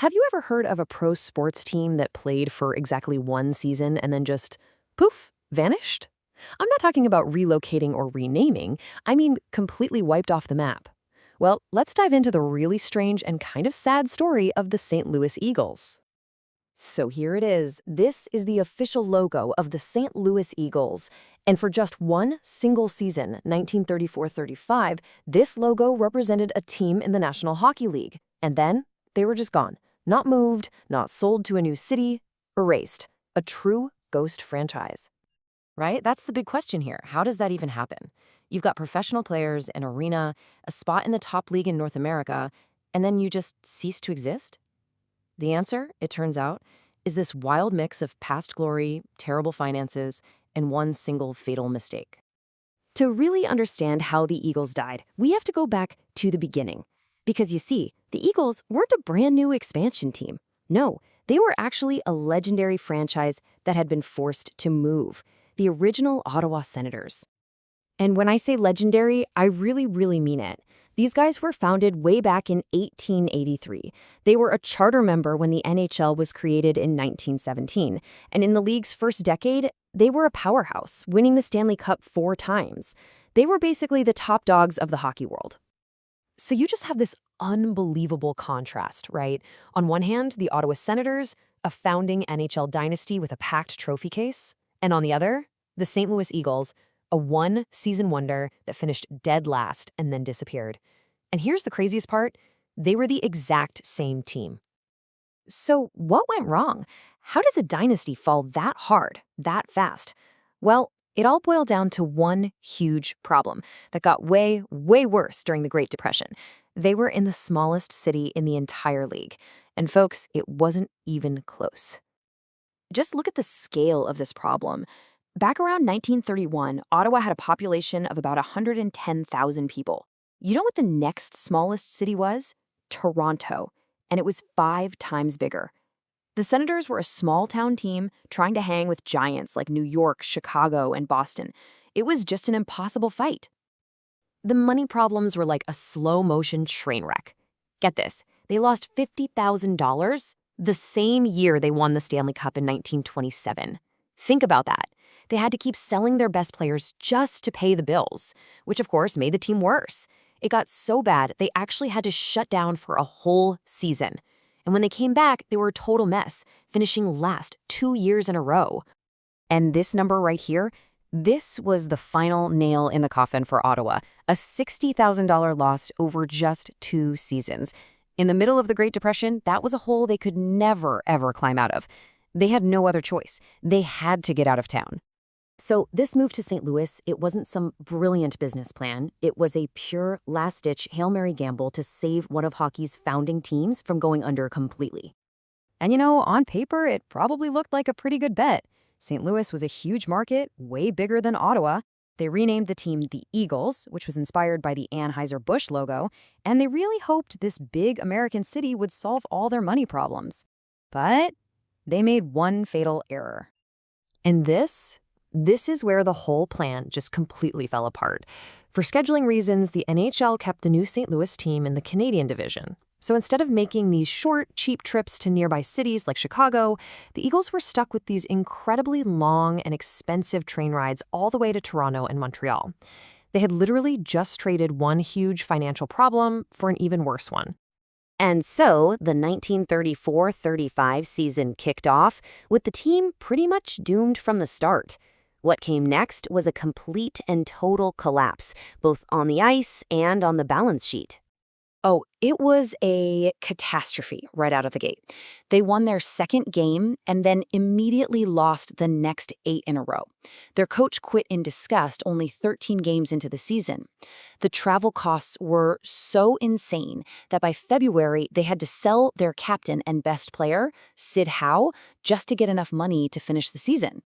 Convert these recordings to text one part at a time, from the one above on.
Have you ever heard of a pro sports team that played for exactly one season and then just, poof, vanished? I'm not talking about relocating or renaming. I mean completely wiped off the map. Well, let's dive into the really strange and kind of sad story of the St. Louis Eagles. So here it is. This is the official logo of the St. Louis Eagles. And for just one single season, 1934-35, this logo represented a team in the National Hockey League. And then they were just gone. Not moved, not sold to a new city, erased. A true ghost franchise. Right? That's the big question here. How does that even happen? You've got professional players, an arena, a spot in the top league in North America, and then you just cease to exist? The answer, it turns out, is this wild mix of past glory, terrible finances, and one single fatal mistake. To really understand how the Eagles died, we have to go back to the beginning. Because you see, the Eagles weren't a brand new expansion team. No, they were actually a legendary franchise that had been forced to move. The original Ottawa Senators. And when I say legendary, I really mean it. These guys were founded way back in 1883. They were a charter member when the NHL was created in 1917. And in the league's first decade, they were a powerhouse, winning the Stanley Cup 4 times. They were basically the top dogs of the hockey world. So you just have this unbelievable contrast, right? On one hand, the Ottawa Senators, a founding NHL dynasty with a packed trophy case. And on the other, the St. Louis Eagles, a one-season wonder that finished dead last and then disappeared. And here's the craziest part. They were the exact same team. So what went wrong? How does a dynasty fall that hard, that fast? Well, it all boiled down to one huge problem that got way worse during the Great Depression. They were in the smallest city in the entire league. And folks, it wasn't even close. Just look at the scale of this problem. Back around 1931, Ottawa had a population of about 110,000 people. You know what the next smallest city was? Toronto. And it was 5 times bigger. The Senators were a small-town team trying to hang with giants like New York, Chicago, and Boston. It was just an impossible fight. The money problems were like a slow-motion train wreck. Get this, they lost $50,000 the same year they won the Stanley Cup in 1927. Think about that. They had to keep selling their best players just to pay the bills, which of course made the team worse. It got so bad, they actually had to shut down for a whole season. And when they came back, they were a total mess, finishing last 2 years in a row. And this number right here, this was the final nail in the coffin for Ottawa, a $60,000 loss over just 2 seasons. In the middle of the Great Depression, that was a hole they could never, ever climb out of. They had no other choice. They had to get out of town. So this move to St. Louis, it wasn't some brilliant business plan. It was a pure last-ditch Hail Mary gamble to save one of hockey's founding teams from going under completely. And you know, on paper, it probably looked like a pretty good bet. St. Louis was a huge market, way bigger than Ottawa. They renamed the team the Eagles, which was inspired by the Anheuser-Busch logo, and they really hoped this big American city would solve all their money problems. But they made one fatal error. And this is where the whole plan just completely fell apart. For scheduling reasons, the NHL kept the new St. Louis team in the Canadian division. So instead of making these short, cheap trips to nearby cities like Chicago, the Eagles were stuck with these incredibly long and expensive train rides all the way to Toronto and Montreal. They had literally just traded one huge financial problem for an even worse one. And so the 1934-35 season kicked off with the team pretty much doomed from the start. What came next was a complete and total collapse, both on the ice and on the balance sheet. Oh, it was a catastrophe right out of the gate. They won their second game and then immediately lost the next 8 in a row. Their coach quit in disgust only 13 games into the season. The travel costs were so insane that by February, they had to sell their captain and best player, Sid Howe, just to get enough money to finish the season.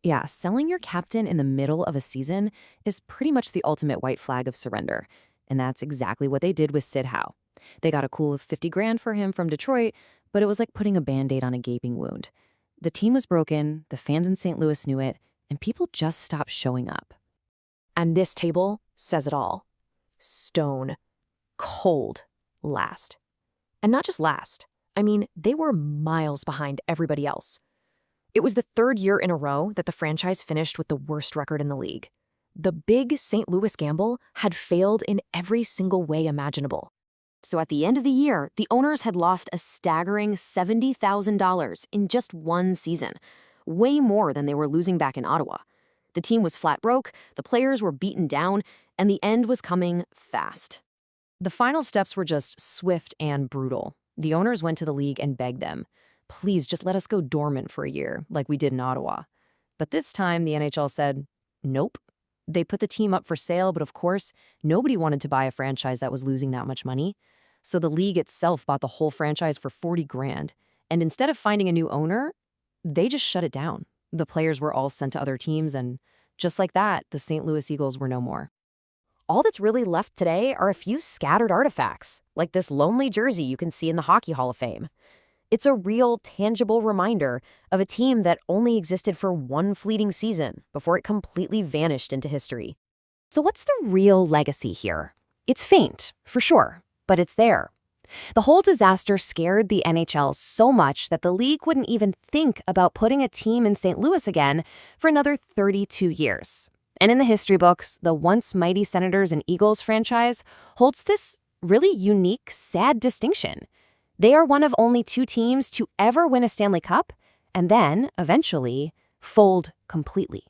Yeah, selling your captain in the middle of a season is pretty much the ultimate white flag of surrender. And that's exactly what they did with Sid Howe. They got a cool $50,000 for him from Detroit, but it was like putting a Band-Aid on a gaping wound. The team was broken, the fans in St. Louis knew it, and people just stopped showing up. And this table says it all. Stone cold last. And not just last, I mean, they were miles behind everybody else. It was the third year in a row that the franchise finished with the worst record in the league. The big St. Louis gamble had failed in every single way imaginable. So at the end of the year, the owners had lost a staggering $70,000 in just one season, way more than they were losing back in Ottawa. The team was flat broke, the players were beaten down, and the end was coming fast. The final steps were just swift and brutal. The owners went to the league and begged them, please just let us go dormant for a year, like we did in Ottawa. But this time, the NHL said, nope. They put the team up for sale, but of course, nobody wanted to buy a franchise that was losing that much money. So the league itself bought the whole franchise for $40 grand. And instead of finding a new owner, they just shut it down. The players were all sent to other teams, and just like that, the St. Louis Eagles were no more. All that's really left today are a few scattered artifacts, like this lonely jersey you can see in the Hockey Hall of Fame. It's a real, tangible reminder of a team that only existed for one fleeting season before it completely vanished into history. So what's the real legacy here? It's faint, for sure, but it's there. The whole disaster scared the NHL so much that the league wouldn't even think about putting a team in St. Louis again for another 32 years. And in the history books, the once mighty Senators and Eagles franchise holds this really unique, sad distinction. They are one of only two teams to ever win a Stanley Cup and then, eventually, fold completely.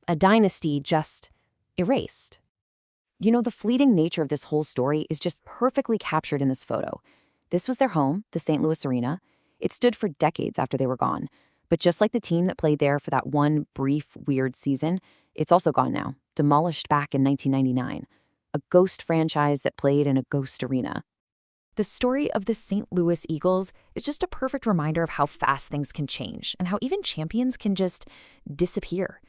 A dynasty just erased. You know, the fleeting nature of this whole story is just perfectly captured in this photo. This was their home, the St. Louis Arena. It stood for decades after they were gone. But just like the team that played there for that one brief, weird season, it's also gone now, demolished back in 1999. A ghost franchise that played in a ghost arena. The story of the St. Louis Eagles is just a perfect reminder of how fast things can change and how even champions can just disappear.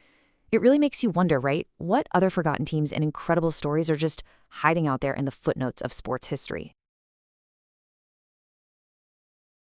It really makes you wonder, right? What other forgotten teams and incredible stories are just hiding out there in the footnotes of sports history?